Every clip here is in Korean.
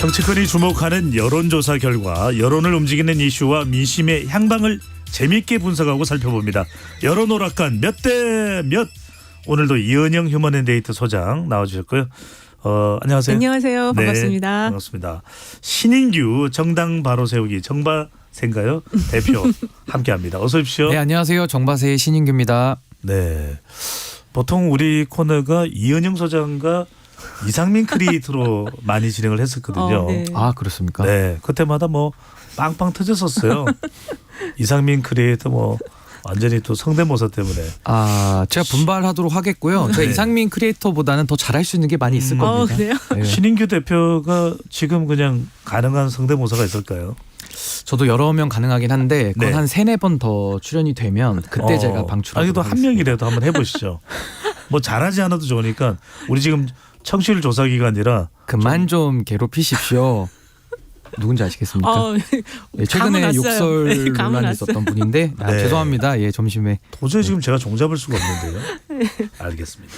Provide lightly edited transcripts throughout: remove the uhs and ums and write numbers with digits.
정치권이 주목하는 여론조사 결과 여론을 움직이는 이슈와 민심의 향방을 재미있게 분석하고 살펴봅니다. 여론 오락관 몇 대 몇. 오늘도 이은영 휴먼앤데이터 소장 나와주셨고요. 안녕하세요. 안녕하세요. 반갑습니다. 네, 반갑습니다. 신인규 정당 바로 세우기 정바세인가요? 대표 함께합니다. 어서 오십시오. 네, 안녕하세요. 정바세의 신인규입니다. 네, 보통 우리 코너가 이은영 소장과 이상민 크리에이터로 많이 진행을 했었거든요. 네. 아, 그렇습니까? 네, 그때마다 뭐 빵빵 터졌었어요. 이상민 크리에이터 뭐 완전히 또 성대모사 때문에. 아, 제가 분발하도록 하겠고요. 제가 네. 이상민 크리에이터보다는 더 잘할 수 있는 게 많이 있을 겁니다. 그래요? 네. 신인규 대표가 지금 그냥 가능한 성대모사가 있을까요? 저도 여러 명 가능하긴 한데 그건 네. 한 3-4번 더 출연이 되면 그때 제가 방출하도록 그래도 한 하겠습니다. 명이라도 한번 해보시죠. 뭐 잘하지 않아도 좋으니까 우리 지금 청취율 조사 기간이라 그만 좀 괴롭히십시오. 누군지 아시겠습니까? 네, 최근에 감은 왔어요. 네, 욕설 감은 논란이 왔어요. 있었던 분인데 네. 죄송합니다. 예, 점심에 도저히 지금 제가 종잡을 수가 없는데요. 알겠습니다.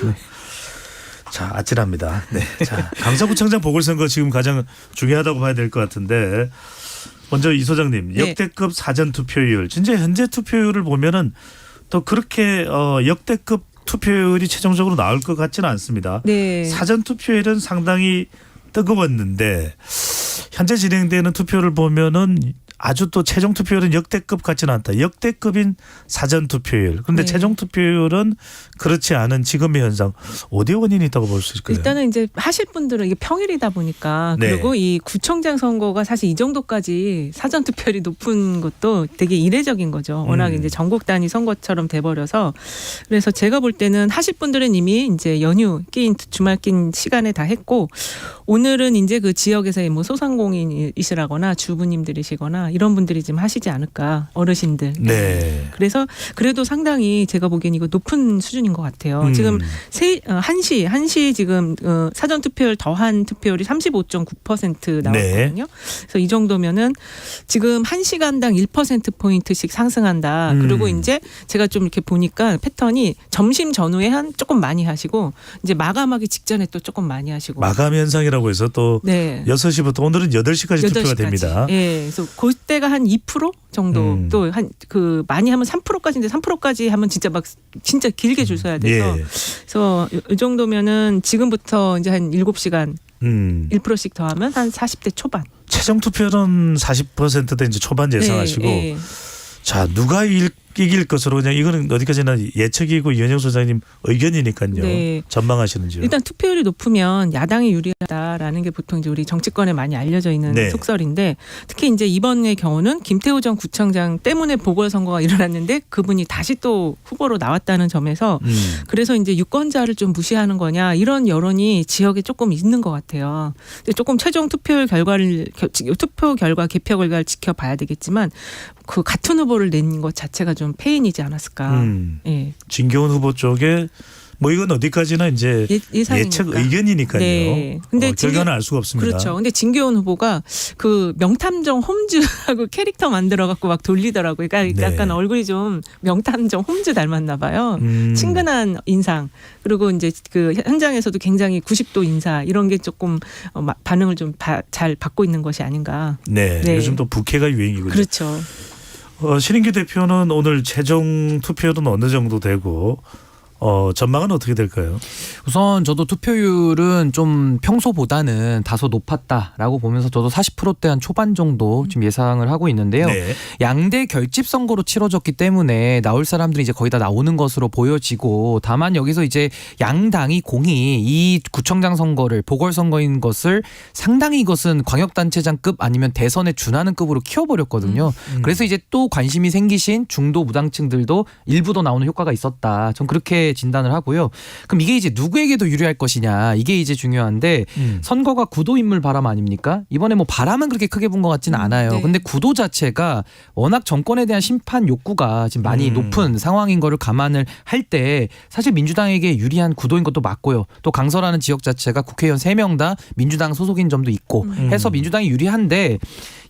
자, 아찔합니다. 네. 자, 강서구청장 보궐선거 지금 가장 중요하다고 봐야 될 것 같은데 먼저 이 소장님 네. 역대급 사전 투표율 진짜 현재 투표율을 보면은 또 그렇게 역대급 투표율이 최종적으로 나올 것 같지는 않습니다. 네. 사전 투표율은 상당히 뜨거웠는데 현재 진행되는 투표를 보면은 아주 또 최종 투표율은 역대급 같지는 않다. 역대급인 사전 투표율. 그런데 네. 최종 투표율은 그렇지 않은 지금의 현상. 어디에 원인이 있다고 볼 수 있을까요? 일단은 이제 하실 분들은 이게 평일이다 보니까 네. 그리고 이 구청장 선거가 사실 이 정도까지 사전 투표율이 높은 것도 되게 이례적인 거죠. 워낙 이제 전국 단위 선거처럼 돼버려서 그래서 제가 볼 때는 하실 분들은 이미 이제 연휴 낀 주말 낀 시간에 다 했고 오늘은 이제 그 지역에서의 뭐 소상공인이시라거나 주부님들이시거나 이런 분들이 지금 하시지 않을까 어르신들. 네. 그래서 그래도 상당히 제가 보기엔 이거 높은 수준인 것 같아요. 지금 1시 지금 사전 투표율 더한 투표율이 35.9% 나왔거든요. 그래서 이 정도면은 지금 1시간당 1%포인트씩 상승한다. 그리고 이제 제가 좀 이렇게 보니까 패턴이 점심 전후에 한 조금 많이 하시고 이제 마감하기 직전에 또 조금 많이 하시고. 마감 현상이라고 해서 또 네. 6시부터 오늘은 8시까지 투표가 8시까지. 됩니다. 예. 그래서 그때가 한 2% 정도 또 한 그 많이 하면 3%까지인데 3%까지 하면 진짜 길게 줄 서야 돼서 예. 그래서 이 정도면은 지금부터 이제 한 7시간 1%씩 더하면 한 40대 초반. 최종 투표는 40%대 이제 초반 예상하시고 네, 네. 자, 누가 이길 것으로 그냥 이거는 어디까지나 예측이고 이은영 소장님 의견이니까요. 네. 전망하시는지요? 일단 투표율이 높으면 야당이 유리하다라는 게 보통 이제 우리 정치권에 많이 알려져 있는 네. 속설인데 특히 이제 이번의 경우는 김태우 전 구청장 때문에 보궐선거가 일어났는데 그분이 다시 또 후보로 나왔다는 점에서 그래서 이제 유권자를 좀 무시하는 거냐 이런 여론이 지역에 조금 있는 것 같아요. 근데 조금 최종 투표 결과 개표 결과를 지켜봐야 되겠지만 그 같은 후보를 낸 것 자체가 좀 페인이지 않았을까. 예. 진교훈 후보 쪽에 뭐 이건 어디까지나 이제 예상이니까. 예측 의견이니까요. 네. 근데 결과는 알 수가 없습니다. 그렇죠. 근데 진교훈 후보가 그 명탐정 홈즈하고 캐릭터 만들어 갖고 막 돌리더라고요. 그러니까 네. 약간 얼굴이 좀 명탐정 홈즈 닮았나 봐요. 친근한 인상. 그리고 이제 그 현장에서도 굉장히 90도 인사 이런 게 조금 반응을 좀 잘 받고 있는 것이 아닌가. 네. 네. 요즘 또 부캐가 유행이거든요. 그렇죠. 신인규 대표는 오늘 최종 투표는 어느 정도 되고 전망은 어떻게 될까요? 우선 저도 투표율은 좀 평소보다는 다소 높았다라고 보면서 저도 40%대 한 초반 정도 지금 예상을 하고 있는데요. 네. 양대 결집 선거로 치러졌기 때문에 나올 사람들이 이제 거의 다 나오는 것으로 보여지고 다만 여기서 이제 양당이 공히 이 구청장 선거를 보궐선거인 것을 상당히 이것은 광역단체장급 아니면 대선에 준하는 급으로 키워버렸거든요. 그래서 이제 또 관심이 생기신 중도 무당층들도 일부 더 나오는 효과가 있었다. 전 그렇게 진단을 하고요. 그럼 이게 이제 누구에게 더 유리할 것이냐 이게 이제 중요한데 선거가 구도 인물 바람 아닙니까? 이번에 뭐 바람은 그렇게 크게 분 것 같지는 않아요. 네. 근데 구도 자체가 워낙 정권에 대한 심판 욕구가 지금 많이 높은 상황인 거를 감안을 할 때 사실 민주당에게 유리한 구도인 것도 맞고요. 또 강서라는 지역 자체가 국회의원 3명 다 민주당 소속인 점도 있고 해서 민주당이 유리한데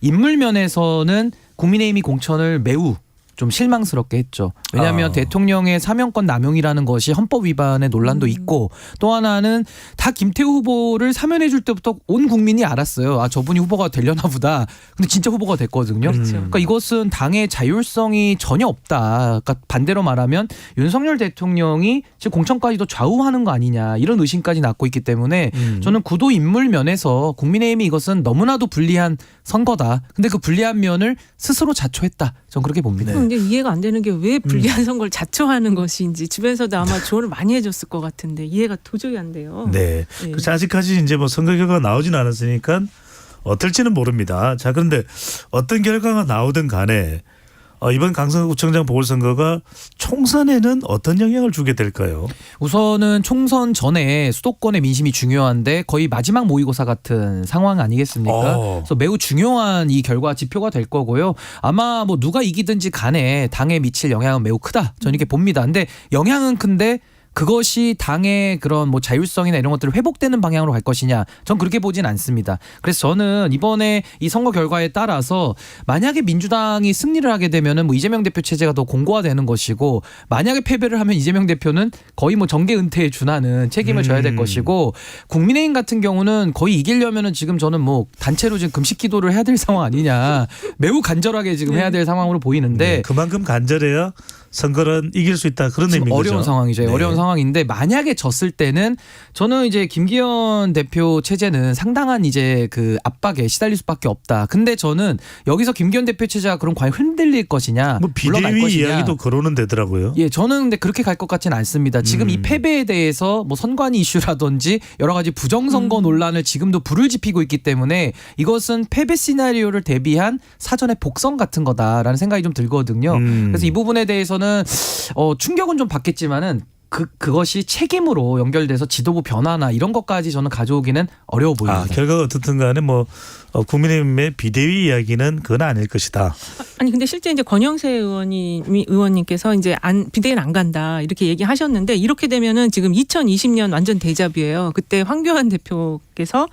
인물 면에서는 국민의힘이 공천을 매우 좀 실망스럽게 했죠. 왜냐하면 아. 대통령의 사명권 남용이라는 것이 헌법 위반의 논란도 있고 또 하나는 다 김태우 후보를 사면해 줄 때부터 온 국민이 알았어요. 아 저분이 후보가 되려나 보다. 근데 진짜 후보가 됐거든요. 그렇죠. 그러니까 이것은 당의 자율성이 전혀 없다. 그러니까 반대로 말하면 윤석열 대통령이 지금 공천까지도 좌우하는 거 아니냐 이런 의심까지 낳고 있기 때문에 저는 구도 인물 면에서 국민의힘이 이것은 너무나도 불리한 선거다. 근데 그 불리한 면을 스스로 자초했다. 전 그렇게 봅니다. 근데 이해가 안 되는 게 왜 불리한 선거를 자초하는 것인지 주변에서도 아마 조언을 많이 해줬을 것 같은데 이해가 도저히 안 돼요. 네. 네. 그래서 아직까지 이제 뭐 선거 결과가 나오진 않았으니까 어떨지는 모릅니다. 자, 그런데 어떤 결과가 나오든 간에 이번 강서구청장 보궐선거가 총선에는 어떤 영향을 주게 될까요? 우선은 총선 전에 수도권의 민심이 중요한데 거의 마지막 모의고사 같은 상황 아니겠습니까? 그래서 매우 중요한 이 결과 지표가 될 거고요. 아마 뭐 누가 이기든지 간에 당에 미칠 영향은 매우 크다. 저는 이렇게 봅니다. 근데 영향은 큰데 그것이 당의 그런 뭐 자율성이나 이런 것들을 회복되는 방향으로 갈 것이냐, 전 그렇게 보진 않습니다. 그래서 저는 이번에 이 선거 결과에 따라서 만약에 민주당이 승리를 하게 되면은 뭐 이재명 대표 체제가 더 공고화되는 것이고, 만약에 패배를 하면 이재명 대표는 거의 뭐 정계 은퇴에 준하는 책임을 져야 될 것이고, 국민의힘 같은 경우는 거의 이기려면은 지금 저는 뭐 단체로 지금 금식 기도를 해야 될 상황 아니냐, 매우 간절하게 지금 해야 될 상황으로 보이는데 네, 그만큼 간절해야 선거는 이길 수 있다, 그런 의미인 거죠. 어려운 상황이죠. 네. 어려운 상황인데 만약에 졌을 때는 저는 이제 김기현 대표 체제는 상당한 이제 그 압박에 시달릴 수밖에 없다. 근데 저는 여기서 김기현 대표 체제가 그럼 과연 흔들릴 것이냐, 뭐 물러날 비대위 것이냐. 이야기도 거론은 되더라고요. 예, 저는 근데 그렇게 갈 것 같지는 않습니다. 지금 이 패배에 대해서 뭐 선관위 이슈라든지 여러 가지 부정선거 논란을 지금도 불을 지피고 있기 때문에 이것은 패배 시나리오를 대비한 사전의 복선 같은 거다라는 생각이 좀 들거든요. 그래서 이 부분에 대해서는 충격은 좀 받겠지만은 그것이 책임으로 연결돼서 지도부 변화나 이런 것까지 저는 가져오기는 어려워 보입니다. 결과가 어떻든 간에 뭐 국민의힘의 비대위 이야기는 그건 아닐 것이다. 아니 근데 실제 이제 권영세 의원님께서 이제 비대위는 안 간다 이렇게 얘기하셨는데, 이렇게 되면은 지금 2020년 완전 데자뷰예요. 그때 황교안 대표께서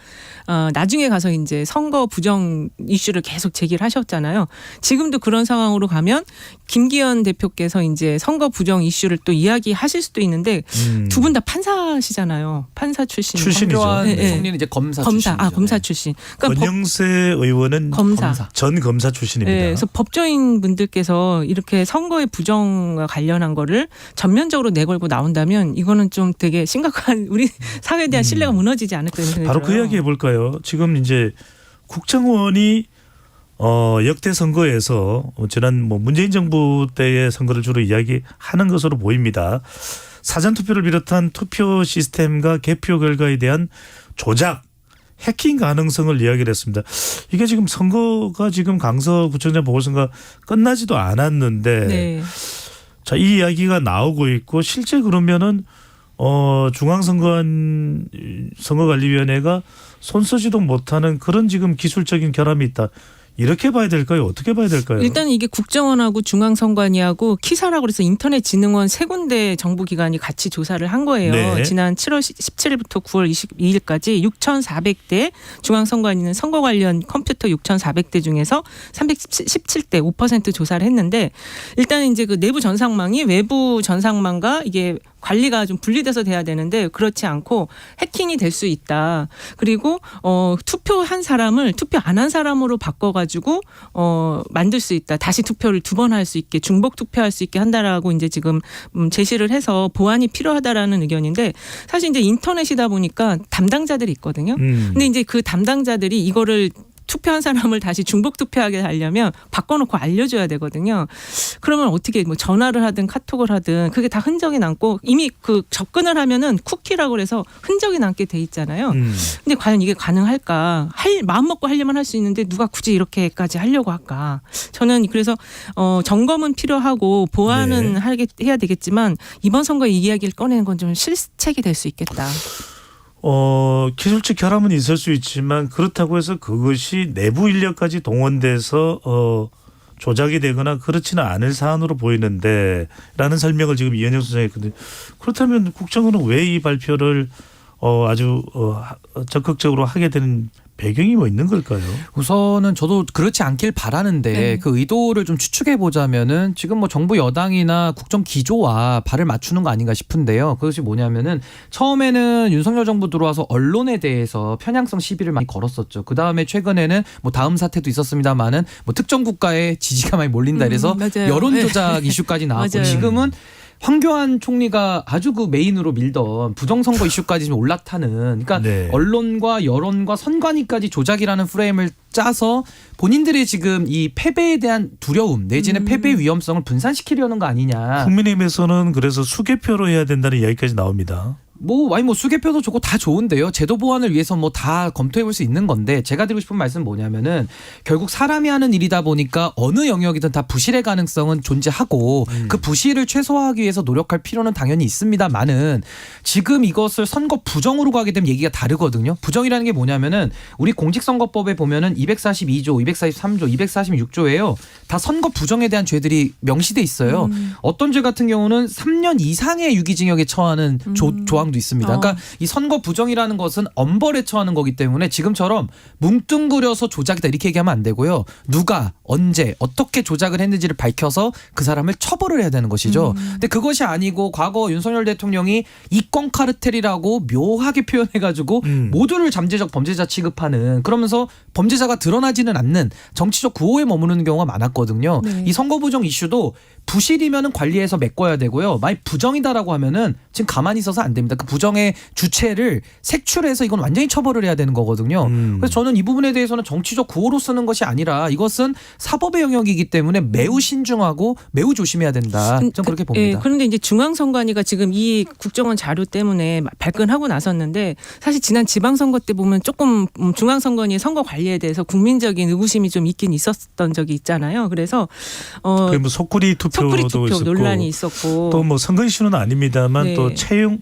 나중에 가서 이제 선거 부정 이슈를 계속 제기를 하셨잖아요. 지금도 그런 상황으로 가면 김기현 대표께서 이제 선거 부정 이슈를 또 이야기하실 수도 있는데, 두 분 다 판사시잖아요. 판사 출신이죠. 황교안 네, 네. 총리는 이제 검사 출신이죠. 검사 출신. 그러니까 권영세 의원은 검사. 전 검사 출신입니다. 네, 그래서 법조인 분들께서 이렇게 선거의 부정과 관련한 거를 전면적으로 내걸고 나온다면 이거는 좀 되게 심각한 우리 사회에 대한 신뢰가 무너지지 않을까 이런 생각이 바로 그 들어요. 이야기 해볼까요? 지금 이제 국정원이 역대 선거에서 지난 뭐 문재인 정부 때의 선거를 주로 이야기하는 것으로 보입니다. 사전투표를 비롯한 투표 시스템과 개표 결과에 대한 조작, 해킹 가능성을 이야기를 했습니다. 이게 지금 선거가 지금 강서구청장 보궐선거 끝나지도 않았는데, 네. 자, 이 이야기가 나오고 있고, 실제 그러면은 선거관리위원회가 손쓰지도 못하는 그런 지금 기술적인 결함이 있다, 이렇게 봐야 될까요? 어떻게 봐야 될까요? 일단 이게 국정원하고 중앙선관위하고 키사라고 그래서 인터넷진흥원 세 군데 정부기관이 같이 조사를 한 거예요. 네. 지난 7월 17일부터 9월 22일까지 6,400대, 중앙선관위는 선거 관련 컴퓨터 6,400대 중에서 317대 5% 조사를 했는데, 일단 이제 그 내부 전상망이 외부 전상망과 이게 관리가 좀 분리돼서 돼야 되는데 그렇지 않고 해킹이 될 수 있다. 그리고 투표한 사람을 투표 안 한 사람으로 바꿔가지고 만들 수 있다. 다시 투표를 두 번 할 수 있게, 중복 투표할 수 있게 한다라고 이제 지금 제시를 해서 보완이 필요하다라는 의견인데, 사실 이제 인터넷이다 보니까 담당자들이 있거든요. 근데 이제 그 담당자들이 이거를 투표한 사람을 다시 중복 투표하게 하려면 바꿔놓고 알려줘야 되거든요. 그러면 어떻게 뭐 전화를 하든 카톡을 하든 그게 다 흔적이 남고, 이미 그 접근을 하면은 쿠키라고 그래서 흔적이 남게 돼 있잖아요. 근데 과연 이게 가능할까? 마음 먹고 하려면 할 수 있는데 누가 굳이 이렇게까지 하려고 할까? 저는 그래서 점검은 필요하고 보완은 해야 되겠지만 이번 선거에 이 이야기를 꺼내는 건 좀 실책이 될 수 있겠다. 기술적 결함은 있을 수 있지만 그렇다고 해서 그것이 내부 인력까지 동원돼서 조작이 되거나 그렇지는 않을 사안으로 보이는데 라는 설명을 지금 이현영 소장이 했거든요. 그렇다면 국정원은 왜 이 발표를 아주 적극적으로 하게 되는 배경이 뭐 있는 걸까요? 우선은 저도 그렇지 않길 바라는데 네. 그 의도를 좀 추측해 보자면은 지금 뭐 정부 여당이나 국정 기조와 발을 맞추는 거 아닌가 싶은데요. 그것이 뭐냐면은 처음에는 윤석열 정부 들어와서 언론에 대해서 편향성 시비를 많이 걸었었죠. 그 다음에 최근에는 뭐 다음 사태도 있었습니다만은 뭐 특정 국가에 지지가 많이 몰린다 이래서 맞아요. 여론 조작 이슈까지 나왔고 맞아요. 지금은 황교안 총리가 아주 그 메인으로 밀던 부정선거 이슈까지 지금 올라타는 그러니까 네. 언론과 여론과 선관위까지 조작이라는 프레임을 짜서 본인들의 지금 이 패배에 대한 두려움 내지는 패배 위험성을 분산시키려는 거 아니냐. 국민의힘에서는 그래서 수개표로 해야 된다는 이야기까지 나옵니다. 뭐 수개표도 좋고 다 좋은데요. 제도 보완을 위해서 뭐 다 검토해 볼 수 있는 건데 제가 드리고 싶은 말씀은 뭐냐면은 결국 사람이 하는 일이다 보니까 어느 영역이든 다 부실의 가능성은 존재하고 그 부실을 최소화하기 위해서 노력할 필요는 당연히 있습니다만은 지금 이것을 선거 부정으로 가게 되면 얘기가 다르거든요. 부정이라는 게 뭐냐면은 우리 공직선거법에 보면은 242조, 243조, 246조예요. 다 선거 부정에 대한 죄들이 명시돼 있어요. 어떤 죄 같은 경우는 3년 이상의 유기징역에 처하는 조항도 있습니다. 그러니까 이 선거 부정이라는 것은 엄벌에 처하는 거기 때문에 지금처럼 뭉뚱그려서 조작이다 이렇게 얘기하면 안 되고요. 누가 언제 어떻게 조작을 했는지를 밝혀서 그 사람을 처벌을 해야 되는 것이죠. 근데 그것이 아니고 과거 윤석열 대통령이 이권 카르텔이라고 묘하게 표현해가지고 모두를 잠재적 범죄자 취급하는 그러면서 범죄자가 드러나지는 않는 정치적 구호에 머무르는 경우가 많았거든요. 네. 이 선거 부정 이슈도 부실이면은 관리해서 메꿔야 되고요. 만약 부정이다라고 하면은 지금 가만히 있어서 안 됩니다. 그 부정의 주체를 색출해서 이건 완전히 처벌을 해야 되는 거거든요. 그래서 저는 이 부분에 대해서는 정치적 구호로 쓰는 것이 아니라 이것은 사법의 영역이기 때문에 매우 신중하고 매우 조심해야 된다. 저는 그렇게 봅니다. 그런데 이제 중앙선관위가 지금 이 국정원 자료 때문에 발끈하고 나섰는데 사실 지난 지방선거 때 보면 조금 중앙선관위의 선거 관리에 대해서 국민적인 의구심이 좀 있긴 있었던 적이 있잖아요. 그래서 그뭐 속구리 투표도 투표 있었고 논란이 있었고 또 뭐 선거 이슈는 아닙니다만 네. 또 채용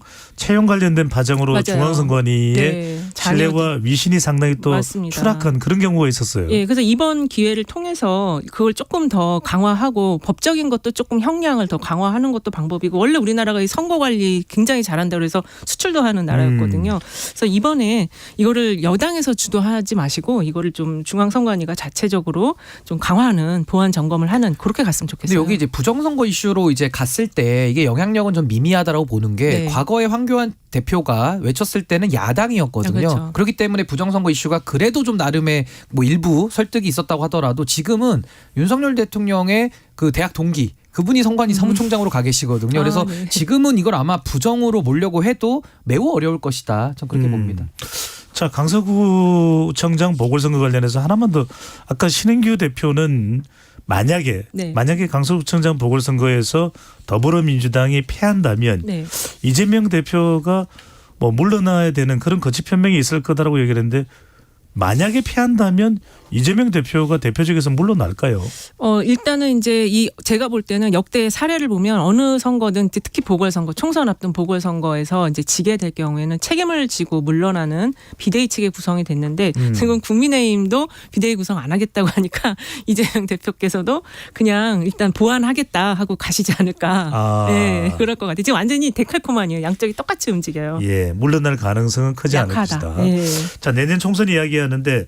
관련된 바정으로 맞아요. 중앙선관위의 네. 신뢰와 위신이 상당히 또 맞습니다. 추락한 그런 경우가 있었어요. 예, 그래서 이번 기회를 통해서 그걸 조금 더 강화하고 법적인 것도 조금 형량을 더 강화하는 것도 방법이고 원래 우리나라가 이 선거 관리 굉장히 잘한다고 해서 수출도 하는 나라였거든요. 그래서 이번에 이거를 여당에서 주도하지 마시고 이거를 좀 중앙선관위가 자체적으로 좀 강화하는 보안 점검을 하는 그렇게 갔으면 근데 좋겠어요. 여기 이제 부정선거 이슈로 이제 갔을 때 이게 영향력은 좀 미미하다라고 보는 게 네. 과거에 황교안 대표가 외쳤을 때는 야당이었거든요. 그렇죠. 그렇기 때문에 부정선거 이슈가 그래도 좀 나름의 뭐 일부 설득이 있었다고 하더라도 지금은 윤석열 대통령의 그 대학 동기 그분이 선관위 사무총장으로 가 계시거든요. 그래서 네. 지금은 이걸 아마 부정으로 몰려고 해도 매우 어려울 것이다. 전 그렇게 봅니다. 자, 강서구청장 보궐선거 관련해서 하나만 더 아까 신행규 대표는 만약에 강서구청장 보궐선거에서 더불어민주당이 패한다면 네. 이재명 대표가 뭐 물러나야 되는 그런 거취 편명이 있을 거다라고 얘기를 했는데 만약에 패한다면 이재명 대표가 대표직에서 물러날까요? 일단은 이제 제가 볼 때는 역대 사례를 보면 어느 선거든 특히 보궐선거, 총선 앞둔 보궐선거에서 이제 지게 될 경우에는 책임을 지고 물러나는 비대위 측에 구성이 됐는데 지금 국민의힘도 비대위 구성 안 하겠다고 하니까 이재명 대표께서도 그냥 일단 보완하겠다 하고 가시지 않을까. 네, 그럴 것 같아요. 지금 완전히 데칼코마니에요. 양쪽이 똑같이 움직여요. 예, 물러날 가능성은 크지 않을 것이다. 네. 자, 내년 총선 이야기하는데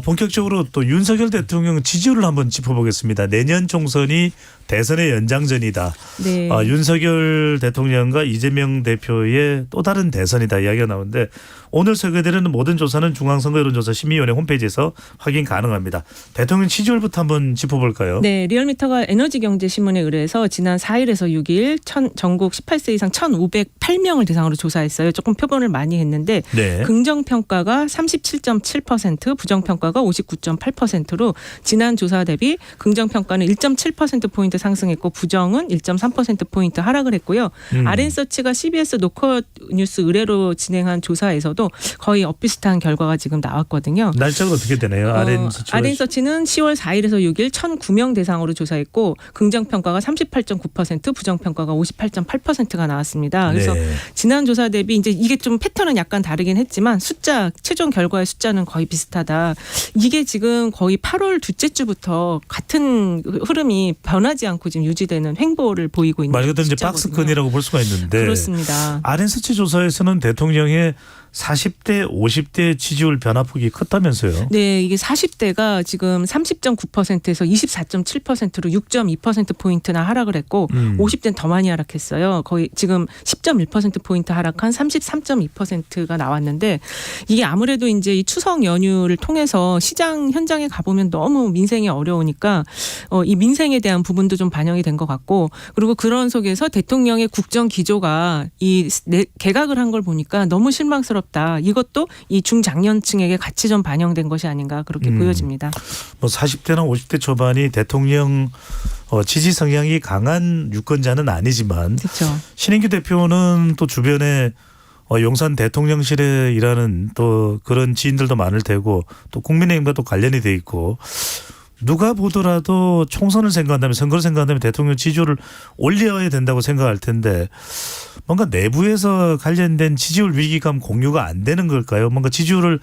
본격적으로 또 윤석열 대통령 지지율을 한번 짚어보겠습니다. 내년 총선이 대선의 연장전이다. 네. 윤석열 대통령과 이재명 대표의 또 다른 대선이다 이야기가 나오는데 오늘 소개되는 모든 조사는 중앙선거여론조사 심의위원회 홈페이지에서 확인 가능합니다. 대통령 지지율부터 한번 짚어볼까요? 네, 리얼미터가 에너지경제신문에 의뢰해서 지난 4일에서 6일 전국 18세 이상 1,508명을 대상으로 조사했어요. 조금 표본을 많이 했는데 네. 긍정평가가 37.7%, 부정평가가 59.8%로 지난 조사 대비 긍정평가는 1.7%포인트 상승했고 부정은 1.3%포인트 하락을 했고요. RN서치가 CBS 노컷뉴스 의뢰로 진행한 조사에서도 거의 엇비슷한 결과가 지금 나왔거든요. 날짜가 어떻게 되나요? RN서치는 10월 4일에서 6일 1,009명 대상으로 조사했고 긍정평가가 38.9%, 부정평가가 58.8%가 나왔습니다. 그래서 네. 지난 조사 대비 이제 이게 좀 패턴은 약간 다르긴 했지만 최종 결과의 숫자는 거의 비슷하다. 이게 지금 거의 8월 둘째 주부터 같은 흐름이 변하지 않고 지금 유지되는 횡보를 보이고 있는 말 그대로 이제 숫자거든요. 박스권이라고 볼 수가 있는데 그렇습니다. RN서치 조사에서는 대통령의 40대, 50대 지지율 변화폭이 컸다면서요? 네, 이게 40대가 지금 30.9%에서 24.7%로 6.2%포인트나 하락을 했고 50대는 더 많이 하락했어요. 거의 지금 10.1%포인트 하락한 33.2%가 나왔는데 이게 아무래도 이제 이 추석 연휴를 통해서 시장 현장에 가보면 너무 민생이 어려우니까 이 민생에 대한 부분도 좀 반영이 된 것 같고 그리고 그런 속에서 대통령의 국정 기조가 이 개각을 한 걸 보니까 너무 실망스럽다. 이것도 이 중장년층에게 같이 좀 반영된 것이 아닌가 그렇게 보여집니다. 뭐 40대나 50대 초반이 대통령 지지 성향이 강한 유권자는 아니지만 그렇죠. 신인규 대표는 또 주변에 용산 대통령실에 일하는 또 그런 지인들도 많을 테고 또 국민의힘과 또 관련이 돼 있고 누가 보더라도 총선을 생각한다면 선거를 생각한다면 대통령 지지율을 올려야 된다고 생각할 텐데 뭔가 내부에서 관련된 지지율 위기감 공유가 안 되는 걸까요? 뭔가 지지율을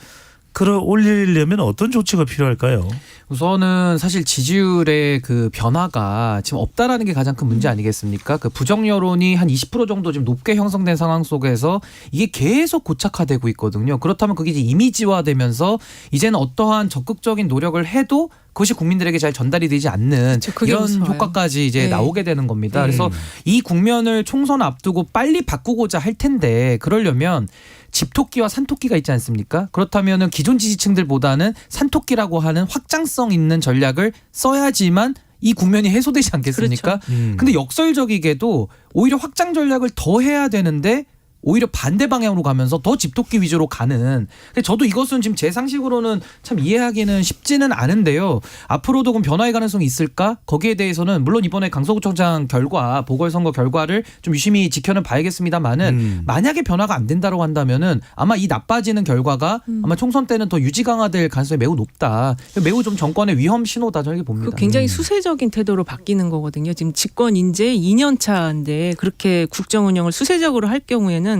끌어올리려면 어떤 조치가 필요할까요? 우선은 사실 지지율의 그 변화가 지금 없다라는 게 가장 큰 문제 아니겠습니까? 그 부정 여론이 한 20% 정도 좀 높게 형성된 상황 속에서 이게 계속 고착화되고 있거든요. 그렇다면 그게 이제 이미지화되면서 이제는 어떠한 적극적인 노력을 해도 그것이 국민들에게 잘 전달이 되지 않는 이런 무서워요. 효과까지 이제 네. 나오게 되는 겁니다. 네. 그래서 이 국면을 총선 앞두고 빨리 바꾸고자 할 텐데 그러려면 집토끼와 산토끼가 있지 않습니까? 그렇다면은 기존 지지층들보다는 산토끼라고 하는 확장성 있는 전략을 써야지만 이 국면이 해소되지 않겠습니까? 근데 역설적이게도 오히려 확장 전략을 더 해야 되는데 오히려 반대 방향으로 가면서 더 집토끼 위주로 가는. 저도 이것은 지금 제 상식으로는 참 이해하기는 쉽지는 않은데요. 앞으로도 그럼 변화의 가능성이 있을까? 거기에 대해서는 물론 이번에 강서구청장 결과 보궐선거 결과를 좀 유심히 지켜는 봐야겠습니다만은 만약에 변화가 안 된다고 한다면은 아마 이 나빠지는 결과가 아마 총선 때는 더 유지 강화될 가능성이 매우 높다. 매우 좀 정권의 위험 신호다 저렇게 봅니다. 굉장히 수세적인 태도로 바뀌는 거거든요. 지금 집권 인제 2년 차인데 그렇게 국정 운영을 수세적으로 할 경우에는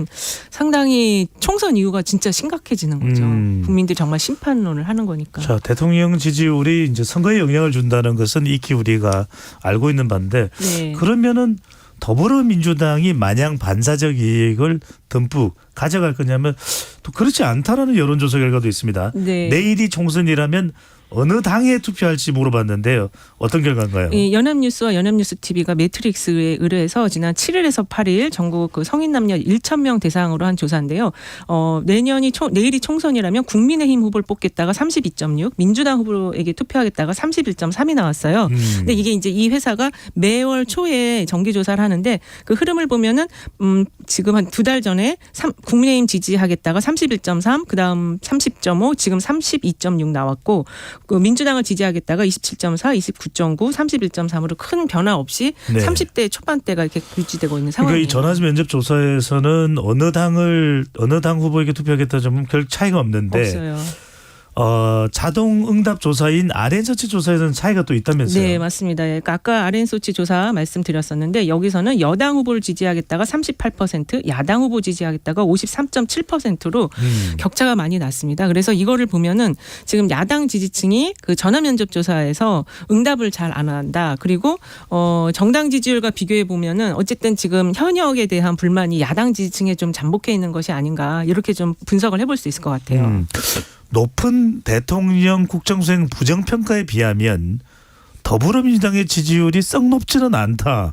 상당히 총선 이후가 진짜 심각해지는 거죠. 국민들이 정말 심판론을 하는 거니까. 자, 대통령 지지율이 이제 선거에 영향을 준다는 것은 익히 우리가 알고 있는 바인데 네. 그러면은 더불어민주당이 마냥 반사적 이익을 듬뿍 가져갈 거냐면 또 그렇지 않다라는 여론조사 결과도 있습니다. 네. 내일이 총선이라면 어느 당에 투표할지 물어봤는데요. 어떤 결과인가요? 이 연합뉴스와 연합뉴스TV가 매트릭스에 의뢰해서 지난 7일에서 8일 전국 그 성인 남녀 1,000명 대상으로 한 조사인데요. 내일이 총선이라면 국민의힘 후보를 뽑겠다가 32.6, 민주당 후보에게 투표하겠다가 31.3이 나왔어요. 근데 이게 이제 이 회사가 매월 초에 정기 조사를 하는데 그 흐름을 보면은 지금 한 두 달 전에 국민의힘 지지하겠다가 31.3, 그다음 30.5, 지금 32.6 나왔고. 그 민주당을 지지하겠다가 27.4, 29.9, 31.3으로 큰 변화 없이 네. 30대 초반대가 이렇게 유지되고 있는 상황이에요. 그러니까 이 전화지 면접 조사에서는 어느 당 후보에게 투표하겠다 좀 별 차이가 없는데 없어요. 자동 응답 조사인 RN서치 조사에서는 차이가 또 있다면서요? 네, 맞습니다. 그러니까 아까 RN서치 조사 말씀드렸었는데 여기서는 여당 후보를 지지하겠다가 38%, 야당 후보 지지하겠다가 53.7%로 격차가 많이 났습니다. 그래서 이거를 보면은 지금 야당 지지층이 그 전화 면접 조사에서 응답을 잘 안 한다. 그리고 정당 지지율과 비교해 보면은 어쨌든 지금 현역에 대한 불만이 야당 지지층에 좀 잠복해 있는 것이 아닌가 이렇게 좀 분석을 해볼 수 있을 것 같아요. 높은 대통령 국정수행 부정평가에 비하면 더불어민주당의 지지율이 썩 높지는 않다.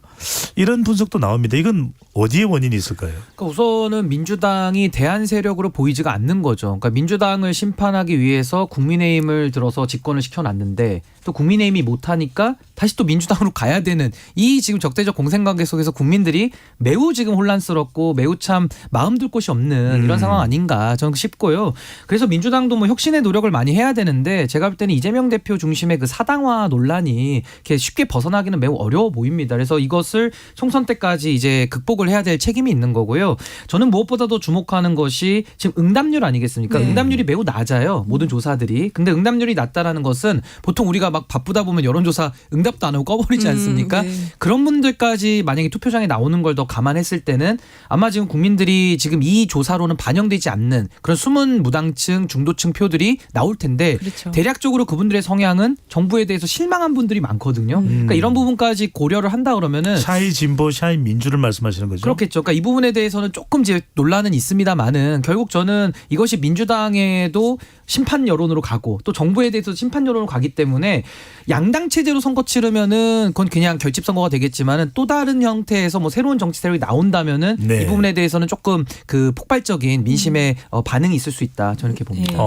이런 분석도 나옵니다. 이건 어디에 원인이 있을까요? 그러니까 우선은 민주당이 대안 세력으로 보이지가 않는 거죠. 그러니까 민주당을 심판하기 위해서 국민의힘을 들어서 집권을 시켜놨는데 또 국민의힘이 못하니까 다시 또 민주당으로 가야 되는 이 지금 적대적 공생관계 속에서 국민들이 매우 지금 혼란스럽고 매우 참 마음 둘 곳이 없는 이런 상황 아닌가 저는 싶고요. 그래서 민주당도 뭐 혁신의 노력을 많이 해야 되는데 제가 볼 때는 이재명 대표 중심의 그 사당화 논란이 이렇게 쉽게 벗어나기는 매우 어려워 보입니다. 그래서 이것을 총선 때까지 이제 극복을 해야 될 책임이 있는 거고요. 저는 무엇보다도 주목하는 것이 지금 응답률 아니겠습니까? 네. 응답률이 매우 낮아요. 모든 조사들이. 근데 응답률이 낮다라는 것은 보통 우리가 막 바쁘다 보면 여론조사 응답도 안 하고 꺼버리지 않습니까? 네. 그런 분들까지 만약에 투표장에 나오는 걸 더 감안했을 때는 아마 지금 국민들이 지금 이 조사로는 반영되지 않는 그런 숨은 무당층, 중도층 표들이 나올 텐데 그렇죠. 대략적으로 그분들의 성향은 정부에 대해서 실망한 분들이 후보들이 많거든요. 그러니까 이런 부분까지 고려를 한다 그러면은 샤이 진보, 샤이 민주를 말씀하시는 거죠? 그렇겠죠. 그러니까 이 부분에 대해서는 조금 이제 논란은 있습니다만은 결국 저는 이것이 민주당에도 심판 여론으로 가고 또 정부에 대해서 심판 여론으로 가기 때문에 양당 체제로 선거 치르면은 그건 그냥 결집 선거가 되겠지만은 또 다른 형태에서 뭐 새로운 정치 세력이 나온다면은 네. 이 부분에 대해서는 조금 그 폭발적인 민심의 반응이 있을 수 있다. 저는 이렇게 봅니다. 네.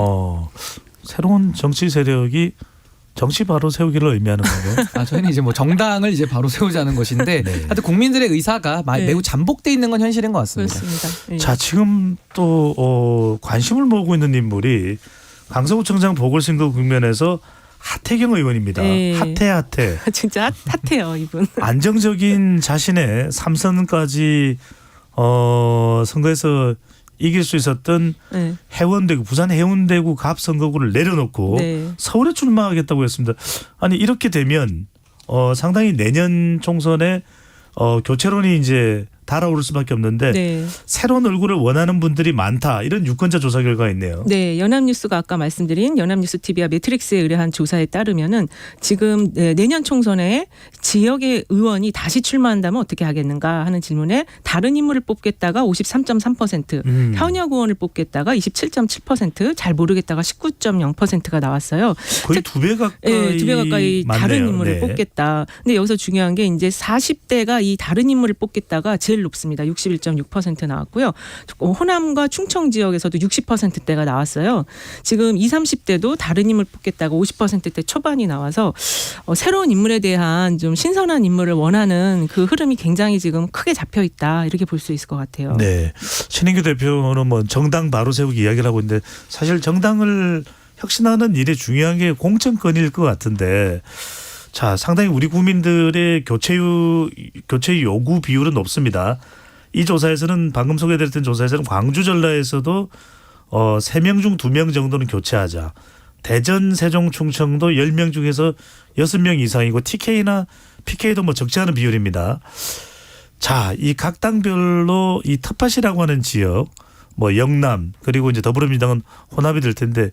새로운 정치 세력이 정치 바로 세우기를 의미하는 거죠. 저희는 이제 뭐 정당을 이제 바로 세우자는 것인데 네. 하여튼 국민들의 의사가 네. 매우 잠복돼 있는 건 현실인 것 같습니다. 그렇습니다. 네. 자, 지금 또 관심을 모으고 있는 인물이 강서구청장 보궐선거 국면에서 하태경 의원입니다. 네. 핫해. 진짜 핫해요 이분. 안정적인 자신의 3선까지 선거에서 이길 수 있었던 네. 해운대구, 부산 해운대구 갑 선거구를 내려놓고 네. 서울에 출마하겠다고 했습니다. 아니 이렇게 되면 상당히 내년 총선에 교체론이 이제 달아오를 수밖에 없는데 네. 새로운 얼굴을 원하는 분들이 많다. 이런 유권자 조사 결과가 있네요. 네, 연합뉴스가 아까 말씀드린 연합뉴스 TV와 매트릭스에 의뢰한 조사에 따르면은 지금 내년 총선에 지역의 의원이 다시 출마한다면 어떻게 하겠는가 하는 질문에 다른 인물을 뽑겠다가 53.3%, 현역 의원을 뽑겠다가 27.7%, 잘 모르겠다가 19.0%가 나왔어요. 거의 두 배 가까이. 네, 2배 가까이 많네요. 다른 인물을 네. 뽑겠다. 근데 여기서 중요한 게 이제 40대가 이 다른 인물을 뽑겠다가 제일 높습니다. 61.6% 나왔고요. 호남과 충청 지역에서도 60%대가 나왔어요. 지금 20, 30대도 다른 인물 뽑겠다가 50%대 초반이 나와서 새로운 인물에 대한 좀 신선한 인물을 원하는 그 흐름이 굉장히 지금 크게 잡혀 있다. 이렇게 볼 수 있을 것 같아요. 네. 신인규 대표는 뭐 정당 바로 세우기 이야기를 하고 있는데 사실 정당을 혁신하는 일에 중요한 게 공천권일 것 같은데 자, 상당히 우리 국민들의 교체 요구 비율은 높습니다. 이 조사에서는 방금 소개드렸던 조사에서는 광주 전라에서도 3명 중 2명 정도는 교체하자. 대전, 세종, 충청도 10명 중에서 6명 이상이고 TK나 PK도 뭐 적지 않은 비율입니다. 자, 이 각 당별로 이 텃밭이라고 하는 지역, 뭐 영남 그리고 이제 더불어민주당은 혼합이 될 텐데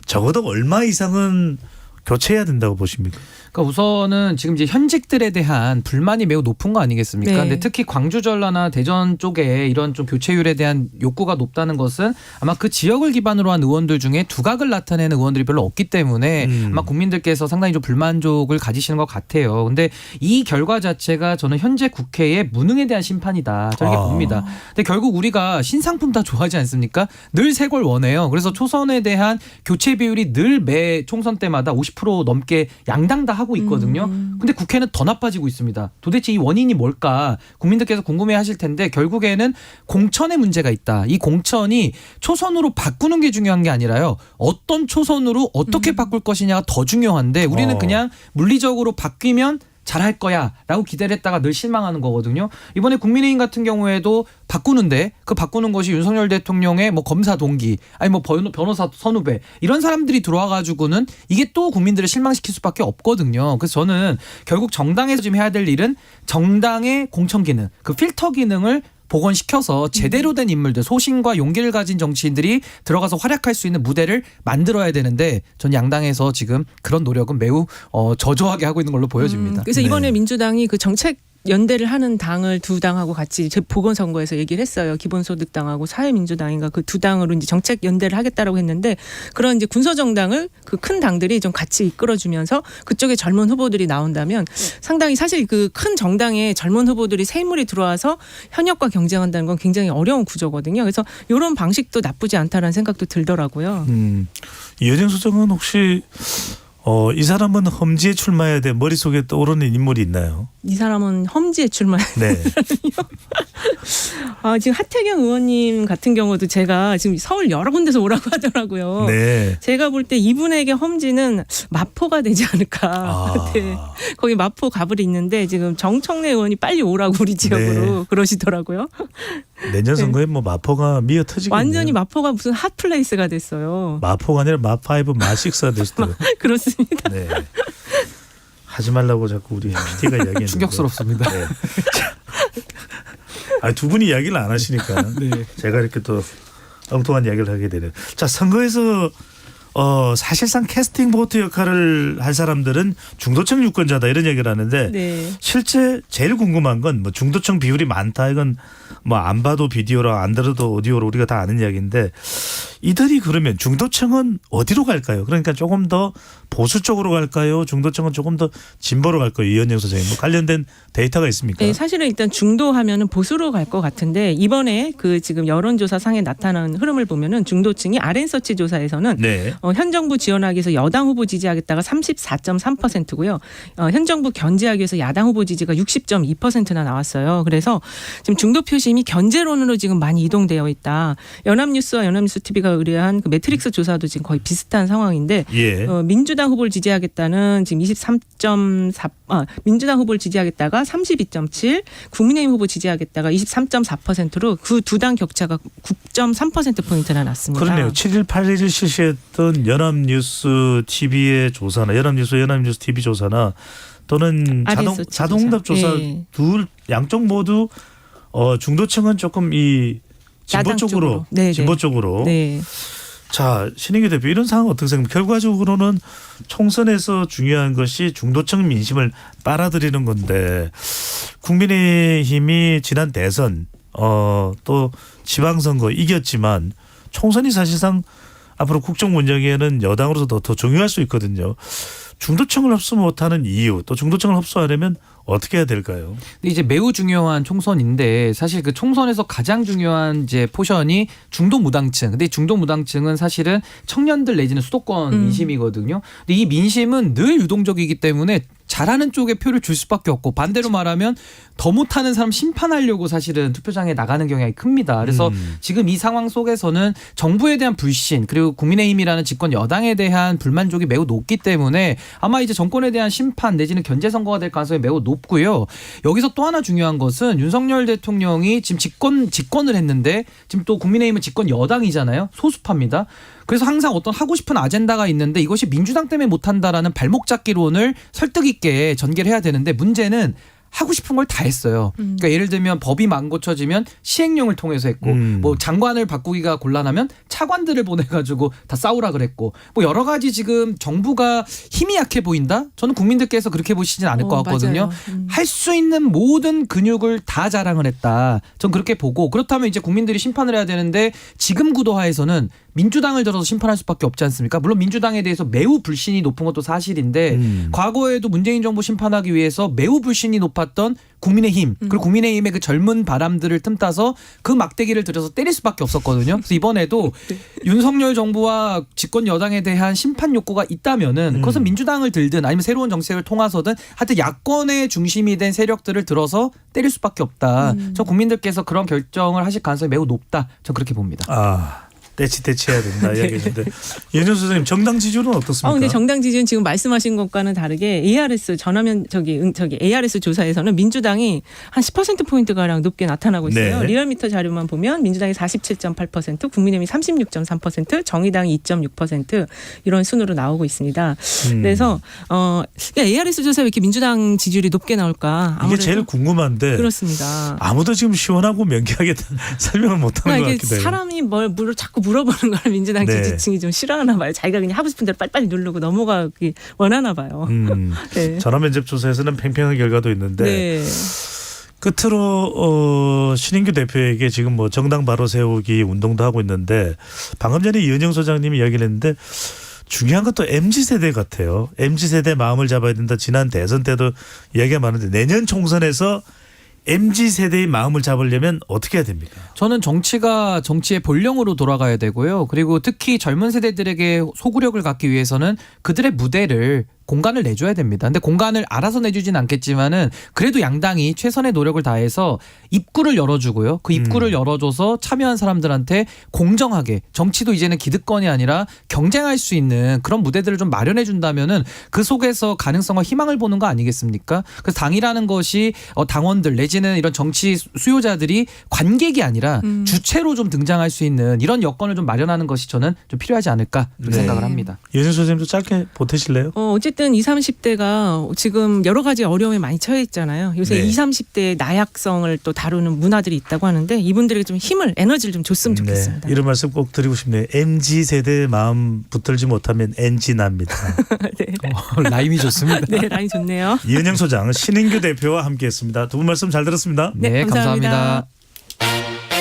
적어도 얼마 이상은 교체해야 된다고 보십니까? 그러니까 우선은 지금 이제 현직들에 대한 불만이 매우 높은 거 아니겠습니까? 네. 근데 특히 광주 전라나 대전 쪽에 이런 좀 교체율에 대한 욕구가 높다는 것은 아마 그 지역을 기반으로 한 의원들 중에 두각을 나타내는 의원들이 별로 없기 때문에 아마 국민들께서 상당히 좀 불만족을 가지시는 것 같아요. 근데 이 결과 자체가 저는 현재 국회의 무능에 대한 심판이다. 저렇게 봅니다. 근데 결국 우리가 신상품 다 좋아하지 않습니까? 늘 새 걸 원해요. 그래서 초선에 대한 교체 비율이 늘 매 총선 때마다 50% 넘게 양당 다 하고 있거든요. 근데 국회는 더 나빠지고 있습니다. 도대체 이 원인이 뭘까? 국민들께서 궁금해 하실 텐데 결국에는 공천에 문제가 있다. 이 공천이 초선으로 바꾸는 게 중요한 게 아니라요. 어떤 초선으로 어떻게 바꿀 것이냐가 더 중요한데 우리는 그냥 물리적으로 바뀌면 잘할 거야 라고 기대를 했다가 늘 실망하는 거거든요. 이번에 국민의힘 같은 경우에도 바꾸는데 그 바꾸는 것이 윤석열 대통령의 뭐 검사 동기 아니 뭐 변호사 선후배 이런 사람들이 들어와 가지고는 이게 또 국민들을 실망시킬 수밖에 없거든요. 그래서 저는 결국 정당에서 지금 해야 될 일은 정당의 공천 기능 그 필터 기능을 복원시켜서 제대로 된 인물들 소신과 용기를 가진 정치인들이 들어가서 활약할 수 있는 무대를 만들어야 되는데 전 양당에서 지금 그런 노력은 매우 저조하게 하고 있는 걸로 보여집니다. 그래서 이번에 네. 민주당이 그 정책 연대를 하는 당을 두 당하고 같이 보건선거에서 얘기를 했어요. 기본소득당하고 사회민주당인가 그 두 당으로 이제 정책 연대를 하겠다라고 했는데 그런 이제 군소정당을 그 큰 당들이 좀 같이 이끌어주면서 그쪽에 젊은 후보들이 나온다면 상당히 사실 그 큰 정당에 젊은 후보들이 새 인물이 들어와서 현역과 경쟁한다는 건 굉장히 어려운 구조거든요. 그래서 이런 방식도 나쁘지 않다라는 생각도 들더라고요. 이현정 소장은 혹시 이 사람은 험지에 출마해야 돼 머릿속에 떠오르는 인물이 있나요? 이 사람은 험지에 출마해. 네. 지금 하태경 의원님 같은 경우도 제가 지금 서울 여러 군데서 오라고 하더라고요. 네. 제가 볼 때 이분에게 험지는 마포가 되지 않을까. 네. 거기 마포 가불이 있는데 지금 정청래 의원이 빨리 오라고 우리 지역으로 네. 그러시더라고요. 내년 선거에 뭐 마포가 미어 터지겠네요. 완전히 마포가 무슨 핫플레이스가 됐어요. 마포가 아니라 마5, 마6가 됐어요. 그렇습니다. 네. 하지 말라고 자꾸 우리 PD가 이야기했는데. 충격스럽습니다. 네. 두 분이 이야기를 안 하시니까 네. 제가 이렇게 또 엉뚱한 이야기를 하게 되네요. 자, 선거에서 사실상 캐스팅 보트 역할을 할 사람들은 중도층 유권자다 이런 얘기를 하는데 네. 실제 제일 궁금한 건 뭐 중도층 비율이 많다 이건 뭐 안 봐도 비디오로 안 들어도 오디오로 우리가 다 아는 이야기인데 이들이 그러면 중도층은 어디로 갈까요? 그러니까 조금 더 보수 쪽으로 갈까요? 중도층은 조금 더 진보로 갈까요? 이현영 선생님 뭐 관련된 데이터가 있습니까? 네, 사실은 일단 중도하면은 보수로 갈 것 같은데 이번에 그 지금 여론조사 상에 나타난 흐름을 보면은 중도층이 RN서치 조사에서는 네. 현 정부 지원하기 위해서 여당 후보 지지하겠다가 34.3%고요. 현 정부 견제하기 위해서 야당 후보 지지가 60.2%나 나왔어요. 그래서 지금 중도 표심이 견제론으로 지금 많이 이동되어 있다. 연합뉴스와 연합뉴스 TV가 의뢰한 그 매트릭스 조사도 지금 거의 비슷한 상황인데 예. 민주당 후보를 지지하겠다는 지금 23.4, 민주당 후보를 지지하겠다가 32.7, 국민의힘 후보 지지하겠다가 23.4%로 그 두 당 격차가 9.3%포인트나 났습니다. 그러네요. 7일 8일 실시했던 연합뉴스 TV의 조사나 연합뉴스 TV 조사나 또는 RN서치 자동응답 조사 예. 둘 양쪽 모두 중도층은 조금 이 진보 야당 쪽으로 쪽으로. 네네. 진보 쪽으로. 네. 자, 신인규 대표 이런 상황 어떻게 생각합니까? 결과적으로는 총선에서 중요한 것이 중도층 민심을 빨아들이는 건데 국민의힘이 지난 대선 또 지방선거 이겼지만 총선이 사실상 앞으로 국정 운영에는 여당으로서 더 중요할 수 있거든요. 중도층을 흡수 못하는 이유 또 중도층을 흡수하려면 어떻게 해야 될까요? 근데 이제 매우 중요한 총선인데 사실 그 총선에서 가장 중요한 이제 포션이 중도 무당층. 근데 중도 무당층은 사실은 청년들 내지는 수도권 민심이거든요. 근데 이 민심은 늘 유동적이기 때문에 잘하는 쪽에 표를 줄 수밖에 없고 반대로 말하면 더 못하는 사람 심판하려고 사실은 투표장에 나가는 경향이 큽니다. 그래서 지금 이 상황 속에서는 정부에 대한 불신 그리고 국민의힘이라는 집권 여당에 대한 불만족이 매우 높기 때문에 아마 이제 정권에 대한 심판 내지는 견제 선거가 될 가능성이 매우 높고요. 여기서 또 하나 중요한 것은 윤석열 대통령이 지금 집권을 했는데 지금 또 국민의힘은 집권 여당이잖아요. 소수파입니다. 그래서 항상 어떤 하고 싶은 아젠다가 있는데 이것이 민주당 때문에 못한다라는 발목 잡기론을 설득 있게 전개를 해야 되는데 문제는 하고 싶은 걸 다 했어요. 그러니까 예를 들면 법이 망고쳐지면 시행령을 통해서 했고 뭐 장관을 바꾸기가 곤란하면 차관들을 보내가지고 다 싸우라 그랬고 뭐 여러 가지 지금 정부가 힘이 약해 보인다? 저는 국민들께서 그렇게 보시진 않을 것 같거든요. 할 수 있는 모든 근육을 다 자랑을 했다. 전 그렇게 보고 그렇다면 이제 국민들이 심판을 해야 되는데 지금 구도하에서는 민주당을 들어서 심판할 수밖에 없지 않습니까? 물론 민주당에 대해서 매우 불신이 높은 것도 사실인데 과거에도 문재인 정부 심판하기 위해서 매우 불신이 높았던 국민의힘 그리고 국민의힘의 그 젊은 바람들을 틈타서 그 막대기를 들여서 때릴 수밖에 없었거든요. 그래서 이번에도 윤석열 정부와 집권 여당에 대한 심판 욕구가 있다면은 그것은 민주당을 들든 아니면 새로운 정책을 통해서든 하여튼 야권의 중심이 된 세력들을 들어서 때릴 수밖에 없다. 저 국민들께서 그런 결정을 하실 가능성이 매우 높다. 저 그렇게 봅니다. 떼치해야 된다 이야기인데 이현정 선생님 정당 지지율은 어떻습니까? 근데 정당 지지율은 지금 말씀하신 것과는 다르게 ARS 전화면 ARS 조사에서는 민주당이 한 10% 포인트 가량 높게 나타나고 있어요. 네. 리얼미터 자료만 보면 민주당이 47.8%, 국민의힘이 36.3%, 정의당이 2.6% 이런 순으로 나오고 있습니다. 그래서 ARS 조사에 왜 이렇게 민주당 지지율이 높게 나올까? 이게 제일 궁금한데 그렇습니다. 아무도 지금 시원하고 명쾌하게 설명을 못하는 것 그러니까 같기도 해요. 사람이 자꾸 물어보는 걸 민주당 네. 지지층이 좀 싫어하나 봐요. 자기가 그냥 하고 싶은 대로 빨리빨리 누르고 넘어가기 원하나 봐요. 네. 전화 면접 조사에서는 팽팽한 결과도 있는데 네. 끝으로 신인규 대표에게 지금 뭐 정당 바로 세우기 운동도 하고 있는데 방금 전에 이은영 소장님이 이야기를 했는데 중요한 것도 MZ세대 같아요. MZ세대 마음을 잡아야 된다. 지난 대선 때도 이야기가 많은데 내년 총선에서 MZ세대의 마음을 잡으려면 어떻게 해야 됩니까? 저는 정치가 정치의 본령으로 돌아가야 되고요. 그리고 특히 젊은 세대들에게 소구력을 갖기 위해서는 그들의 무대를 공간을 내줘야 됩니다. 근데 공간을 알아서 내주진 않겠지만은 그래도 양당이 최선의 노력을 다해서 입구를 열어주고요. 그 입구를 열어줘서 참여한 사람들한테 공정하게 정치도 이제는 기득권이 아니라 경쟁할 수 있는 그런 무대들을 좀 마련해 준다면은 그 속에서 가능성과 희망을 보는 거 아니겠습니까? 그래서 당이라는 것이 당원들 내지는 이런 정치 수요자들이 관객이 아니라 주체로 좀 등장할 수 있는 이런 여건을 좀 마련하는 것이 저는 좀 필요하지 않을까 그렇게 생각을 합니다. 이은영 선생님도 짧게 보태실래요? 어쨌든 어쨌든 20, 30대가 지금 여러 가지 어려움에 많이 처해 있잖아요. 요새 네. 20, 30대의 나약성을 또 다루는 문화들이 있다고 하는데 이분들에게 좀 힘을, 에너지를 좀 줬으면 좋겠습니다. 이런 말씀 꼭 드리고 싶네요. MZ세대의 마음 붙들지 못하면 NG납니다. 네. 라임이 좋습니다. 네, 라인 좋네요. 이은영 소장, 신인규 대표와 함께했습니다. 두 분 말씀 잘 들었습니다. 네, 감사합니다.